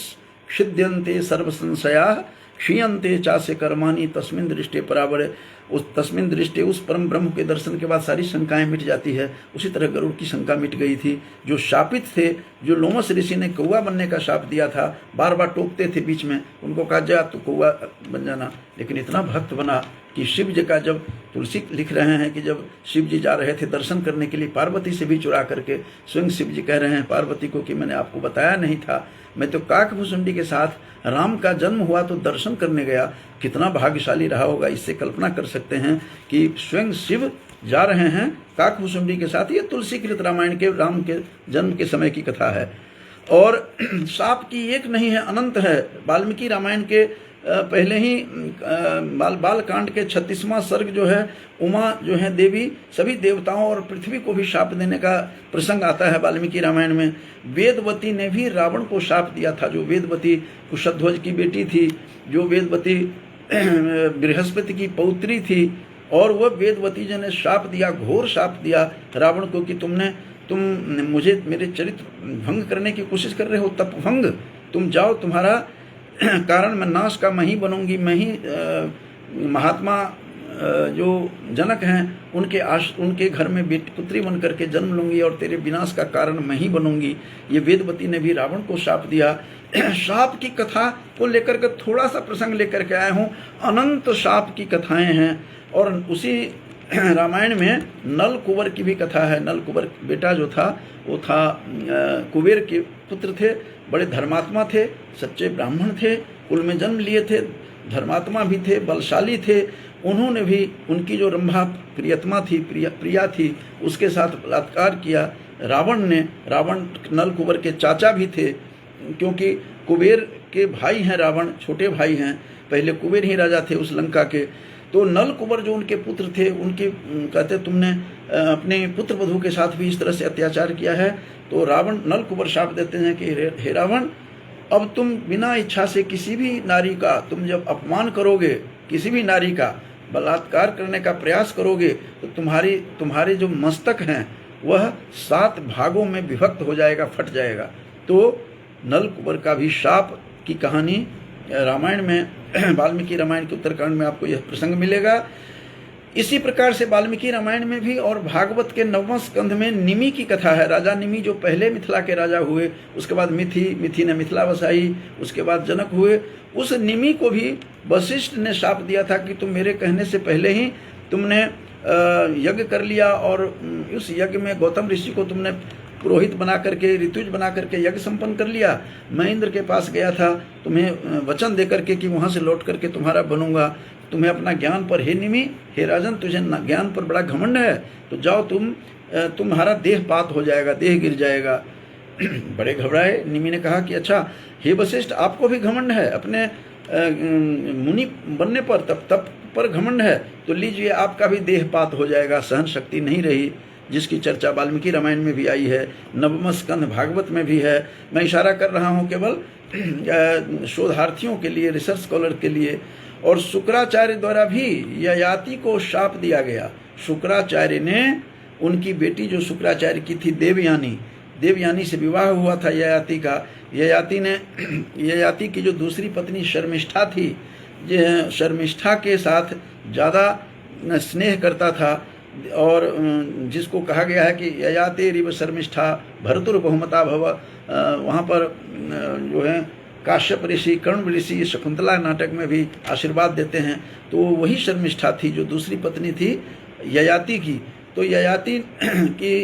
क्षिद्यन्ते सर्व संशया क्षीयन्ते चास्य कर्माणि तस्मिन् दृष्टे परावरे। उस तस्मिन् दृष्टे, उस परम ब्रह्म के दर्शन के बाद सारी शंकाएं मिट जाती है। उसी तरह गरुड़ की शंका मिट गई थी। जो शापित थे, जो लोमश ऋषि ने कौवा बनने का शाप दिया था, बार बार टोकते थे बीच में, उनको कहा जा तो कौवा बन जाना, लेकिन इतना भक्त बना कि शिव जी का, जब तुलसी लिख रहे हैं कि जब शिव जी जा रहे थे दर्शन करने के लिए पार्वती से भी चुरा करके, स्वयं शिव जी कह रहे हैं पार्वती को कि मैंने आपको बताया नहीं था, मैं तो काक भुसुंडी के साथ राम का जन्म हुआ तो दर्शन करने गया। कितना भाग्यशाली रहा होगा, इससे कल्पना कर सकते हैं कि स्वयं शिव जा रहे हैं काक भुसुंडी के साथ। ये तुलसी कृत रामायण के राम के जन्म के समय की कथा है। और साप की एक नहीं है, अनंत है। वाल्मीकि रामायण के पहले ही बालकांड के 36वां सर्ग जो है, उमा जो है देवी, सभी देवताओं और पृथ्वी को भी शाप देने का प्रसंग आता है वाल्मीकि रामायण में। वेदवती ने भी रावण को शाप दिया था, जो वेदवती कुशध्वज की बेटी थी, जो वेदवती बृहस्पति की पौत्री थी। और वह वेदवती जी ने शाप दिया, घोर शाप दिया रावण को कि तुम मुझे, मेरे चरित्र भंग करने की कोशिश कर रहे हो, तपभंग, तुम जाओ, तुम्हारा कारण मैं नाश का मैं ही बनूंगी। मैं ही महात्मा जो जनक हैं उनके घर में बेटी पुत्री बन करके जन्म लूंगी और तेरे विनाश का कारण मैं ही बनूंगी। ये वेदवती ने भी रावण को शाप दिया। शाप की कथा को लेकर के थोड़ा सा प्रसंग लेकर के आया हूँ। अनंत शाप की कथाएं हैं। और उसी रामायण में नल कुंवर की भी कथा है। नल कुंवर बेटा जो था वो था कुबेर के पुत्र थे, बड़े धर्मात्मा थे, सच्चे ब्राह्मण थे, कुल में जन्म लिए थे, धर्मात्मा भी थे, बलशाली थे। उन्होंने भी उनकी जो रंभा प्रियतमा थी, प्रिया थी, उसके साथ बलात्कार किया रावण ने। रावण नल कुंवर के चाचा भी थे, क्योंकि कुबेर के भाई हैं रावण, छोटे भाई हैं। पहले कुबेर ही राजा थे उस लंका के। तो नल कुंवर जो उनके पुत्र थे, उनके कहते तुमने अपने पुत्र वधू के साथ भी इस तरह से अत्याचार किया है। तो रावण नल कुबर शाप देते हैं कि हे रावण, अब तुम बिना इच्छा से किसी भी नारी का तुम जब अपमान करोगे, किसी भी नारी का बलात्कार करने का प्रयास करोगे, तो तुम्हारे जो मस्तक हैं वह 7 भागों में विभक्त हो जाएगा, फट जाएगा। तो नल कुबर का भी शाप की कहानी रामायण में, वाल्मीकि रामायण के उत्तरकांड में आपको यह प्रसंग मिलेगा। इसी प्रकार से वाल्मीकि रामायण में भी और भागवत के 9वें स्कंध में निमि की कथा है। राजा निमि जो पहले मिथिला के राजा हुए, उसके बाद मिथि ने मिथिला बसाई, उसके बाद जनक हुए। उस निमि को भी वशिष्ठ ने शाप दिया था कि तुम मेरे कहने से पहले ही तुमने यज्ञ कर लिया, और उस यज्ञ में गौतम ऋषि को तुमने पुरोहित बना करके, ऋतुज बना करके यज्ञ संपन्न कर लिया। मैं इंद्र के पास गया था तुम्हें वचन दे करके कि वहाँ से लौट करके तुम्हारा बनूंगा। तुम्हें अपना ज्ञान पर, हे निमि, हे राजन, तुझे ज्ञान पर बड़ा घमंड है, तो जाओ तुम्हारा देह पात हो जाएगा, देह गिर जाएगा। बड़े घबराए। निमि ने कहा कि अच्छा हे वशिष्ठ, आपको भी घमंड है, अपने मुनि बनने पर, तप पर घमंड है, तो लीजिए आपका भी देह पात हो जाएगा, सहन शक्ति नहीं रही, जिसकी चर्चा वाल्मीकि रामायण में भी आई है, 9वां स्कंध भागवत में भी है। मैं इशारा कर रहा हूँ केवल शोधार्थियों के लिए, रिसर्च स्कॉलर के लिए। और शुक्राचार्य द्वारा भी ययाति को शाप दिया गया। शुक्राचार्य ने उनकी बेटी जो शुक्राचार्य की थी देवयानी से विवाह हुआ था ययाति का। ययाति की जो दूसरी पत्नी शर्मिष्ठा थी, शर्मिष्ठा के साथ ज़्यादा स्नेह करता था, और जिसको कहा गया है कि ययाते रिव शर्मिष्ठा भरतुर बहुमता भव। वहाँ पर जो है काश्यप ऋषि, कर्ण ऋषि शकुंतला नाटक में भी आशीर्वाद देते हैं। तो वही शर्मिष्ठा थी जो दूसरी पत्नी थी ययाति की। तो ययाति की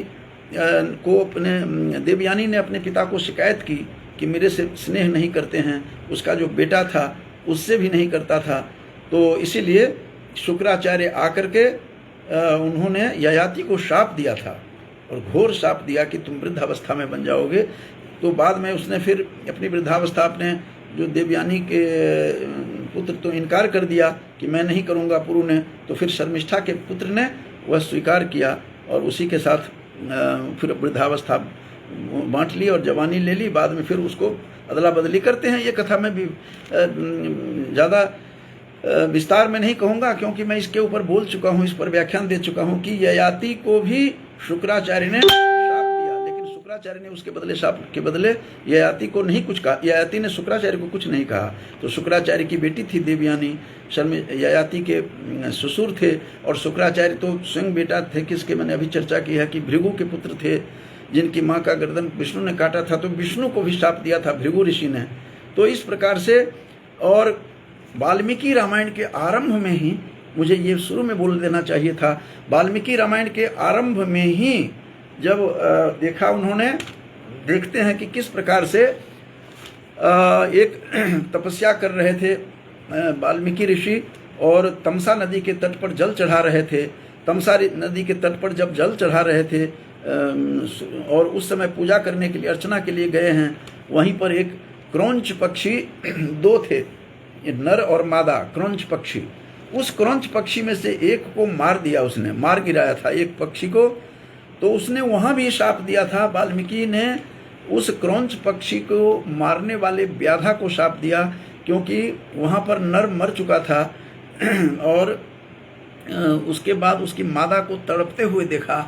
को अपने देवयानी ने अपने पिता को शिकायत की कि मेरे से स्नेह नहीं करते हैं। उसका जो बेटा था उससे भी नहीं करता था। तो इसीलिए शुक्राचार्य आकर के उन्होंने ययाति को शाप दिया था, और घोर शाप दिया कि तुम वृद्धावस्था में बन जाओगे। तो बाद में उसने फिर अपनी वृद्धावस्था, अपने जो देवयानी के पुत्र तो इनकार कर दिया कि मैं नहीं करूँगा पुरु ने। तो फिर शर्मिष्ठा के पुत्र ने वह स्वीकार किया, और उसी के साथ फिर वृद्धावस्था बांट ली और जवानी ले ली। बाद में फिर उसको अदला बदली करते हैं। ये कथा में भी ज़्यादा विस्तार में नहीं कहूँगा, क्योंकि मैं इसके ऊपर बोल चुका हूँ, इस पर व्याख्यान दे चुका हूँ कि ययाति को भी शुक्राचार्य ने शाप दिया, लेकिन शुक्राचार्य ने उसके बदले, शाप के बदले ययाति को नहीं कुछ कहा। ययाति ने शुक्राचार्य को कुछ नहीं कहा। तो शुक्राचार्य की बेटी थी देवयानी, ययाति के ससुर थे, और शुक्राचार्य तो स्वयं बेटा थे किसके, मैंने अभी चर्चा की है कि भृगु के पुत्र थे, जिनकी माँ का गर्दन विष्णु ने काटा था। तो विष्णु को भी शाप दिया था भृगु ऋषि ने। तो इस प्रकार से, और वाल्मीकि रामायण के आरंभ में ही, मुझे ये शुरू में बोल देना चाहिए था, वाल्मीकि रामायण के आरंभ में ही जब देखा उन्होंने, देखते हैं कि किस प्रकार से एक तपस्या कर रहे थे वाल्मीकि ऋषि, और तमसा नदी के तट पर जल चढ़ा रहे थे। तमसा नदी के तट पर जब जल चढ़ा रहे थे और उस समय पूजा करने के लिए, अर्चना के लिए गए हैं, वहीं पर एक क्रौंच पक्षी 2 थे, नर और मादा क्रौंच पक्षी। उस क्रौंच पक्षी में से एक को मार दिया, उसने मार गिराया था एक पक्षी को। तो उसने वहाँ भी शाप दिया था। वाल्मीकि ने उस क्रौंच पक्षी को मारने वाले व्याधा को शाप दिया, क्योंकि वहाँ पर नर मर चुका था, और उसके बाद उसकी मादा को तड़पते हुए देखा।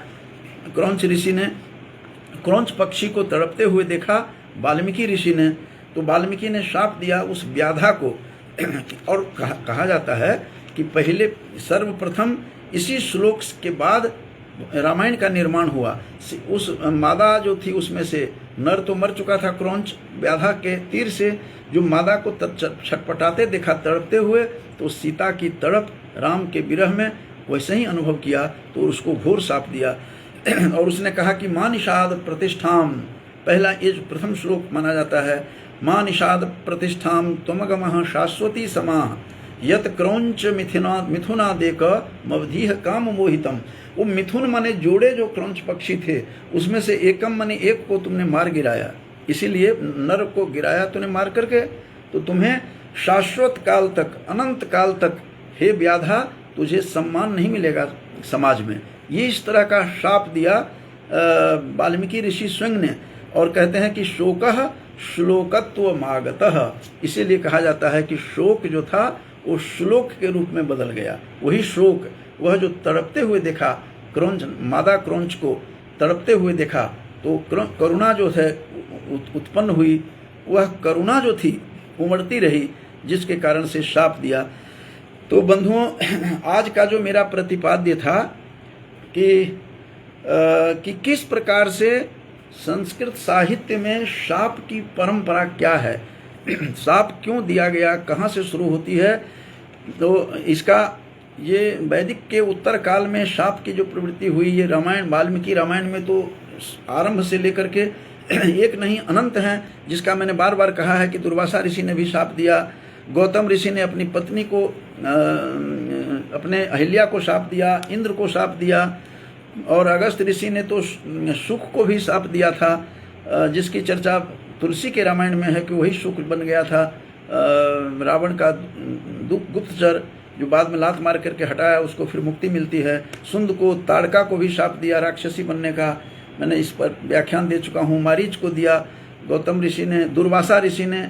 क्रौंच ऋषि ने क्रौंच पक्षी को तड़पते हुए देखा वाल्मीकि ऋषि ने। तो वाल्मीकि ने शाप दिया उस व्याधा को। और कहा जाता है कि पहले सर्वप्रथम इसी श्लोक के बाद रामायण का निर्माण हुआ। उस मादा जो थी उसमें से, नर तो मर चुका था क्रौंच व्याधा के तीर से, जो मादा को छटपटाते देखा तड़पते हुए, तो सीता की तड़प, राम के विरह में वैसे ही अनुभव किया, तो उसको घोर शाप दिया। और उसने कहा कि मां निषाद प्रतिष्ठाम, पहला ये जो प्रथम श्लोक माना जाता है, मां निषाद प्रतिष्ठाम त्वमगमः शाश्वती समाः यत क्रौंच मिथुना देक मवधीह काम मोहितम। वो मिथुन माने जोड़े जो क्रौंच पक्षी थे, उसमें से एकम माने एक को तुमने मार गिराया, इसीलिए नर को गिराया तूने मार करके, तो तुम्हें शाश्वत काल तक, अनंत काल तक हे व्याधा तुझे सम्मान नहीं मिलेगा समाज में। ये इस तरह का शाप दिया वाल्मीकि ऋषि स्वयं ने। और कहते हैं कि शोकः श्लोकत्व मागतः, इसीलिए कहा जाता है कि शोक जो था वो श्लोक के रूप में बदल गया। वही शोक, वह जो तड़पते हुए देखा क्रौंच, मादा क्रौंच को तड़पते हुए देखा, तो करुणा जो है उत्पन्न हुई, वह करुणा जो थी उमड़ती रही, जिसके कारण से शाप दिया। तो बंधुओं, आज का जो मेरा प्रतिपाद्य था कि किस प्रकार से संस्कृत साहित्य में शाप की परंपरा क्या है, शाप क्यों दिया गया, कहाँ से शुरू होती है। तो इसका ये वैदिक के उत्तर काल में शाप की जो प्रवृत्ति हुई, ये रामायण, वाल्मीकि रामायण में तो आरंभ से लेकर के एक नहीं अनंत हैं, जिसका मैंने बार बार कहा है कि दुर्वासा ऋषि ने भी शाप दिया, गौतम ऋषि ने अपनी पत्नी को, अपने अहिल्या को शाप दिया, इंद्र को शाप दिया, और अगस्त ऋषि ने तो शुक को भी शाप दिया था, जिसकी चर्चा तुलसी के रामायण में है कि वही शुक बन गया था रावण का गुप्तचर, जो बाद में लात मार करके हटाया, उसको फिर मुक्ति मिलती है। सुंद को, ताड़का को भी शाप दिया राक्षसी बनने का, मैंने इस पर व्याख्यान दे चुका हूँ। मारीच को दिया गौतम ऋषि ने, दुर्वासा ऋषि ने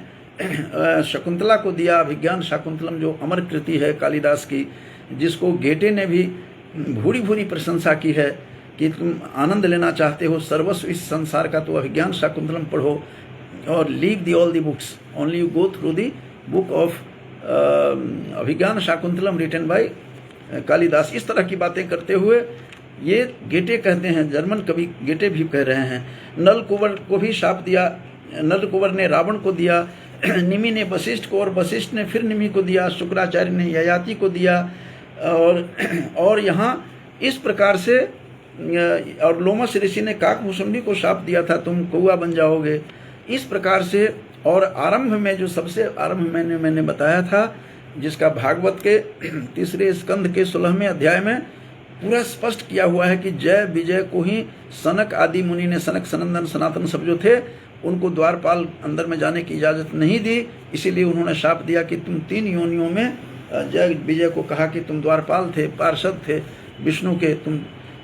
शकुंतला को दिया, विज्ञान शाकुंतलम जो अमर कृति है कालिदास की, जिसको गेटे ने भी भूरी भूरी प्रशंसा की है कि तुम आनंद लेना चाहते हो सर्वस्व इस संसार का, तो अभिज्ञान शाकुंतलम पढ़ो और leave the all the books, only you go through the book of Abhigyan Shakuntalam written by Kalidas. इस तरह की बातें करते हुए ये गेटे कहते हैं, जर्मन कवि गेटे भी कह रहे हैं। नल कुंवर को भी शाप दिया, नल कुंवर ने रावण को दिया, निमि ने वशिष्ठ को, और वशिष्ठ ने फिर निमि को दिया, शुक्राचार्य ने ययाति को दिया, और यहाँ इस प्रकार से, और लोमस ऋषि ने काकभूषुंडी को शाप दिया था, तुम कौआ बन जाओगे। इस प्रकार से, और आरंभ में जो सबसे आरंभ मैंने बताया था, जिसका भागवत के 3 स्कंध के 16वें अध्याय में पूरा स्पष्ट किया हुआ है कि जय विजय को ही सनक आदि मुनि ने, सनक सनंदन सनातन सब जो थे, उनको द्वारपाल अंदर में जाने की इजाज़त नहीं दी, इसीलिए उन्होंने शाप दिया कि तुम 3 योनियों में, जय विजय को कहा कि तुम द्वारपाल थे, पार्षद थे विष्णु के, तुम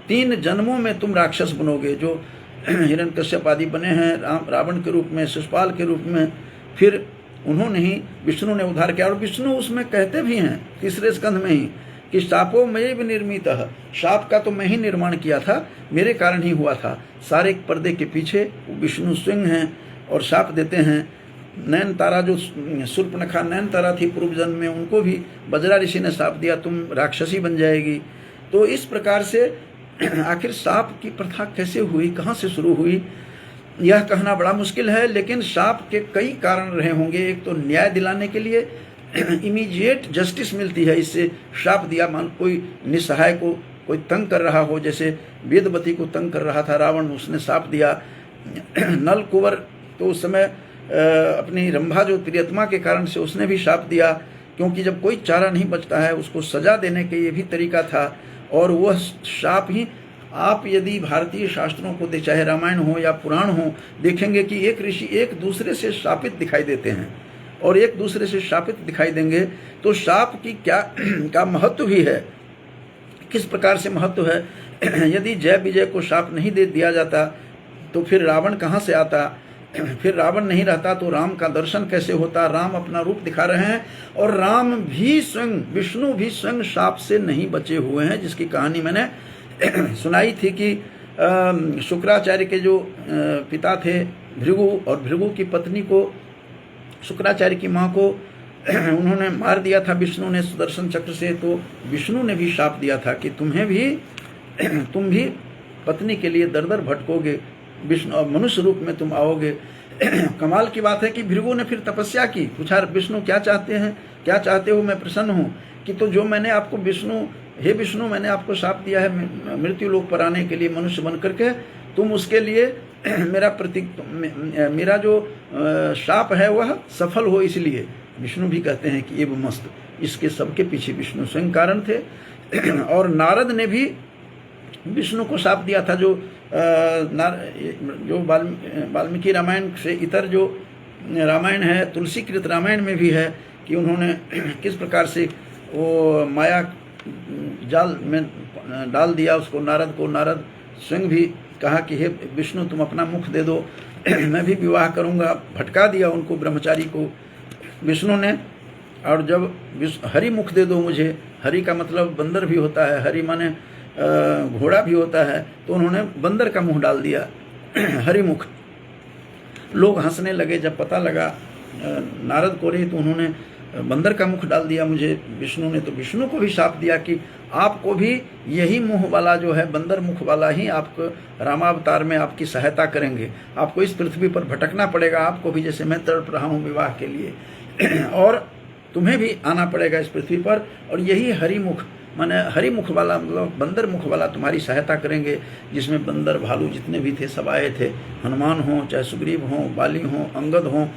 3 जन्मों में तुम राक्षस बनोगे, जो हिरण्यकश्यप आदि बने हैं रावण के रूप में, शिशुपाल के रूप में। फिर उन्होंने ही, विष्णु ने उद्धार किया, और विष्णु उसमें कहते भी हैं 3 स्कंध में ही कि शापो मयैव निर्मितः, शाप का तो मैं ही निर्माण किया था, मेरे कारण ही हुआ था। सारे पर्दे के पीछे विष्णु स्वयं हैं और शाप देते हैं। नयन तारा जो शूर्पणखा नयन तारा थी पूर्व जन्म में, उनको भी बजरा ऋषि ने शाप दिया, तुम राक्षसी बन जाएगी। तो इस प्रकार से आखिर शाप की प्रथा कैसे हुई, कहाँ से शुरू हुई, यह कहना बड़ा मुश्किल है, लेकिन शाप के कई कारण रहे होंगे। एक तो न्याय दिलाने के लिए इमीडिएट जस्टिस मिलती है, इससे शाप दिया। मान कोई निसहाय को कोई तंग कर रहा हो, जैसे वेदवती को तंग कर रहा था रावण, उसने शाप दिया। नल कुंवर तो उस समय अपनी रंभा जो प्रियतमा के कारण से, उसने भी शाप दिया, क्योंकि जब कोई चारा नहीं बचता है उसको सजा देने के ये भी तरीका था। और वह शाप ही, आप यदि भारतीय शास्त्रों को चाहे रामायण हो या पुराण हो, देखेंगे कि एक ऋषि एक दूसरे से शापित दिखाई देते हैं और एक दूसरे से शापित दिखाई देंगे। तो शाप की क्या का महत्व भी है, किस प्रकार से महत्व है। यदि जय विजय को शाप नहीं दे दिया जाता तो फिर रावण कहाँ से आता, फिर रावण नहीं रहता तो राम का दर्शन कैसे होता। राम अपना रूप दिखा रहे हैं, और राम भी स्वयं, विष्णु भी स्वयं शाप से नहीं बचे हुए हैं, जिसकी कहानी मैंने सुनाई थी कि शुक्राचार्य के जो पिता थे भृगु, और भृगु की पत्नी को, शुक्राचार्य की माँ को उन्होंने मार दिया था विष्णु ने सुदर्शन चक्र से। तो विष्णु ने भी शाप दिया था कि तुम भी पत्नी के लिए दर दर भटकोगे, विष्णु मनुष्य रूप में तुम आओगे। कमाल की बात है कि भृगु ने फिर तपस्या की, पूछा विष्णु क्या चाहते हैं, क्या चाहते हो, मैं प्रसन्न हूँ। कि तो जो मैंने आपको हे विष्णु मैंने आपको शाप दिया है मृत्यु लोक पर आने के लिए मनुष्य बन करके, तुम उसके लिए मेरा जो शाप है वह सफल हो, इसलिए विष्णु भी कहते हैं कि एव मस्त, इसके सबके पीछे विष्णु स्वयं कारण थे। और नारद ने भी विष्णु को शाप दिया था, जो वाल्मीकि रामायण से इतर जो रामायण है, तुलसीकृत रामायण में भी है कि उन्होंने किस प्रकार से वो माया जाल में डाल दिया उसको, नारद को। नारद स्वयं भी कहा कि हे विष्णु तुम अपना मुख दे दो, मैं भी विवाह करूँगा। भटका दिया उनको, ब्रह्मचारी को विष्णु ने। और जब हरि मुख दे दो मुझे, हरि का मतलब बंदर भी होता है, हरि माने घोड़ा भी होता है, तो उन्होंने बंदर का मुंह डाल दिया, हरि मुख। लोग हंसने लगे। जब पता लगा नारद को रे, तो उन्होंने बंदर का मुख डाल दिया मुझे विष्णु ने। तो विष्णु को भी शाप दिया कि आपको भी यही मुंह वाला जो है, बंदर मुख वाला ही आपको रामावतार में आपकी सहायता करेंगे। आपको इस पृथ्वी पर भटकना पड़ेगा, आपको भी जैसे मैं तड़प रहा हूँ विवाह के लिए, और तुम्हें भी आना पड़ेगा इस पृथ्वी पर। और यही हरिमुख माने हरिमुख वाला मतलब बंदर मुख वाला तुम्हारी सहायता करेंगे, जिसमें बंदर भालू जितने भी थे सब आए थे। हनुमान हो, चाहे सुग्रीव हो, बाली हो, अंगद हो,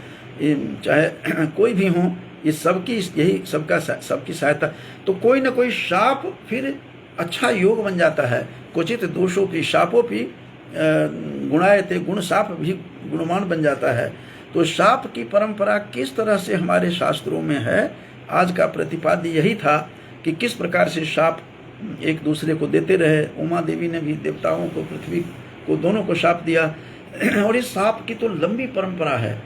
चाहे कोई भी हो, ये सबकी यही सबकी सहायता। तो कोई ना कोई शाप फिर अच्छा योग बन जाता है। क्वचित दोषों की शापों की गुणाए थे, गुण शाप भी गुणमान बन जाता है। तो शाप की परंपरा किस तरह से हमारे शास्त्रों में है, आज का प्रतिपाद्य यही था कि किस प्रकार से शाप एक दूसरे को देते रहे। उमा देवी ने भी देवताओं को, पृथ्वी को, दोनों को शाप दिया। और इस शाप की तो लंबी परंपरा है,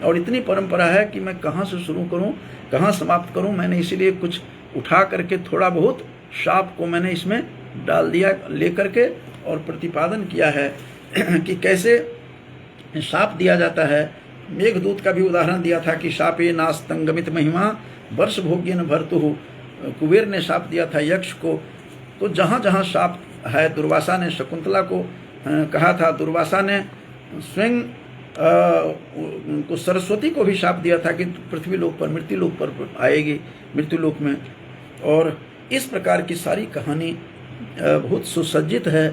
और इतनी परंपरा है कि मैं कहाँ से शुरू करूँ, कहाँ समाप्त करूँ। मैंने इसीलिए कुछ उठा करके थोड़ा बहुत शाप को मैंने इसमें डाल दिया, लेकर के, और प्रतिपादन किया है कि कैसे शाप दिया जाता है। मेघदूत का भी उदाहरण दिया था कि शापे नास्तंगमित महिमा वर्ष भोग्य न भरतु। कुबेर ने शाप दिया था यक्ष को। तो जहाँ जहाँ शाप है, दुर्वासा ने शकुंतला को कहा था, दुर्वासा ने स्वयं को सरस्वती को भी शाप दिया था कि पृथ्वी लोक पर, मृत्यु लोक पर आएगी, मृत्यु लोक में। और इस प्रकार की सारी कहानी बहुत सुसज्जित है।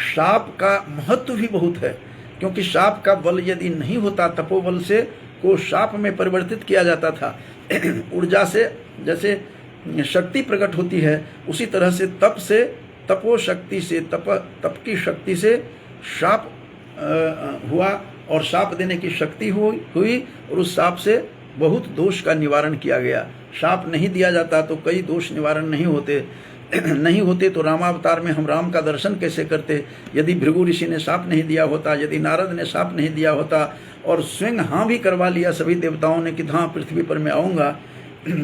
शाप का महत्व भी बहुत है, क्योंकि शाप का बल यदि नहीं होता, तपोबल से को शाप में परिवर्तित किया जाता था। ऊर्जा से जैसे शक्ति प्रकट होती है, उसी तरह से तप से, तपो शक्ति से, तप की शक्ति से शाप हुआ, और शाप देने की शक्ति हुई, और उस शाप से बहुत दोष का निवारण किया गया। शाप नहीं दिया जाता तो कई दोष निवारण नहीं होते तो रामावतार में हम राम का दर्शन कैसे करते। यदि भृगु ऋषि ने शाप नहीं दिया होता, यदि नारद ने शाप नहीं दिया होता, और स्वयं हाँ भी करवा लिया सभी देवताओं ने कि हाँ पृथ्वी पर मैं आऊँगा,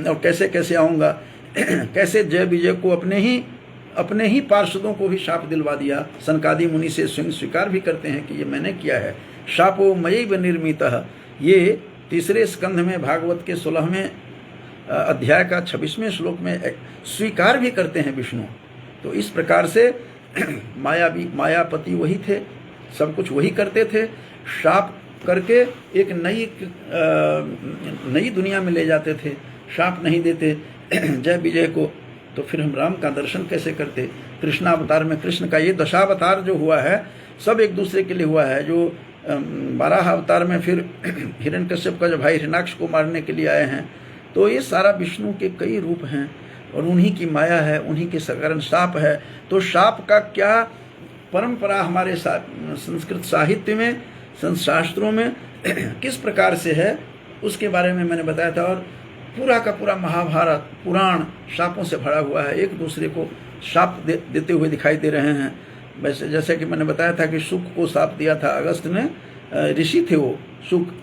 और कैसे कैसे आऊँगा, कैसे जय विजय को अपने ही पार्षदों को भी शाप दिलवा दिया। सनकादि मुनि से स्वयं स्वीकार भी करते हैं कि ये मैंने किया है। शापो मयैव निर्मितः, ये तीसरे स्कंध में भागवत के 16वें अध्याय का 26वें श्लोक में स्वीकार भी करते हैं विष्णु। तो इस प्रकार से मायापति वही थे, सब कुछ वही करते थे। शाप करके एक नई दुनिया में ले जाते थे, शाप नहीं देते जय विजय को। तो फिर हम राम का दर्शन कैसे करते। कृष्णावतार में कृष्ण का ये दशावतार जो हुआ है, सब एक दूसरे के लिए हुआ है। जो 12 अवतार में फिर हिरण्यकश्यप का जो भाई हिरण्याक्ष को मारने के लिए आए हैं, तो ये सारा विष्णु के कई रूप हैं, और उन्हीं की माया है, उन्हीं के कारण शाप है। तो शाप का क्या परंपरा हमारे संस्कृत साहित्य में, शास्त्रों में किस प्रकार से है, उसके बारे में मैंने बताया था। और पूरा का पूरा महाभारत पुराण शापों से भरा हुआ है, एक दूसरे को शाप देते हुए दिखाई दे रहे हैं। वैसे जैसे कि मैंने बताया था कि शुक को शाप दिया था अगस्त ने, ऋषि थे वो शुक,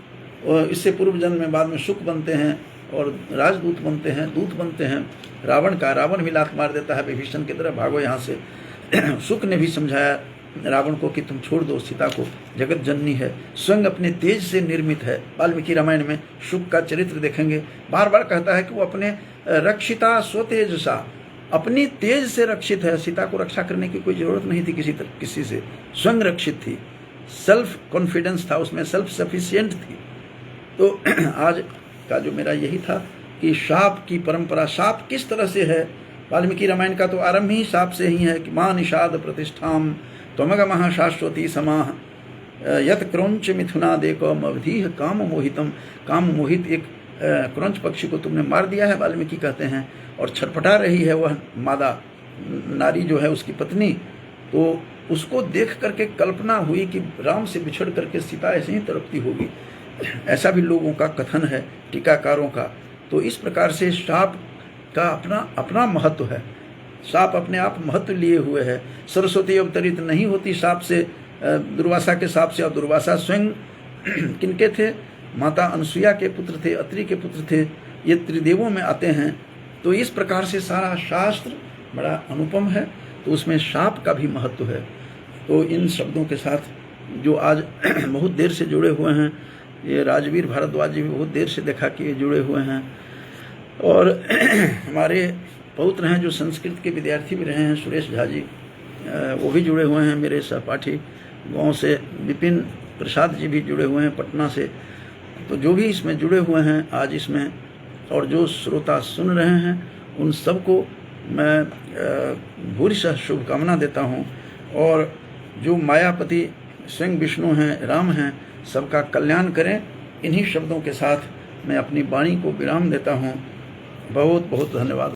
और इससे पूर्व जन्म में बाद में शुक बनते हैं और राजदूत बनते हैं, दूत बनते हैं रावण भी लात मार देता है विभीषण की तरह, भागो यहाँ से। शुक ने भी समझाया रावण को कि तुम छोड़ दो सीता को, जगत जननी है, स्वयं अपने तेज से निर्मित है। वाल्मीकि रामायण में शुक का चरित्र देखेंगे, बार बार कहता है कि वो अपने रक्षिता स्वतेजसा, अपनी तेज से रक्षित है। सीता को रक्षा करने की कोई जरूरत नहीं थी किसी से, स्वयं रक्षित थी, सेल्फ कॉन्फिडेंस था उसमें, सेल्फ सफिशिएंट थी। तो आज का जो मेरा यही था कि शाप की परंपरा, शाप किस तरह से है। वाल्मीकि रामायण का तो आरंभ ही शाप से ही है कि माँ निषाद प्रतिष्ठाम त्वमगमः शाश्वती समाह यत क्रौंच मिथुनादेकम अवधीह काम मोहितम। काम मोहित एक क्रौंच पक्षी को तुमने मार दिया है, वाल्मीकि कहते हैं, और छटपटा रही है वह मादा नारी जो है उसकी पत्नी। तो उसको देख करके कल्पना हुई कि राम से बिछड़ करके सीता ऐसे ही तड़पती होगी। ऐसा भी लोगों का कथन है, टीकाकारों का। तो इस प्रकार से शाप का अपना महत्व है। साप अपने आप महत्व लिए हुए है। सरस्वती अवतरित नहीं होती साप से, दुर्वासा के साप से। और दुर्वासा स्वयं किनके थे? माता अनसुया के पुत्र थे, अत्रि के पुत्र थे। ये त्रिदेवों में आते हैं। तो इस प्रकार से सारा शास्त्र बड़ा अनुपम है, तो उसमें शाप का भी महत्व है। तो इन शब्दों के साथ जो आज बहुत देर से जुड़े हुए हैं, ये राजवीर भारद्वाज जी भी बहुत देर से देखा कि ये जुड़े हुए हैं, और हमारे पौत्र हैं जो संस्कृत के विद्यार्थी भी रहे हैं, सुरेश झा जी, वो भी जुड़े हुए हैं। मेरे सहपाठी गांव से विपिन प्रसाद जी भी जुड़े हुए हैं पटना से। तो जो भी इसमें जुड़े हुए हैं आज इसमें, और जो श्रोता सुन रहे हैं, उन सबको मैं भूरिशः शुभकामना देता हूँ। और जो मायापति स्वयं विष्णु हैं, राम हैं, सबका कल्याण करें। इन्हीं शब्दों के साथ मैं अपनी वाणी को विराम देता हूँ। बहुत बहुत धन्यवाद।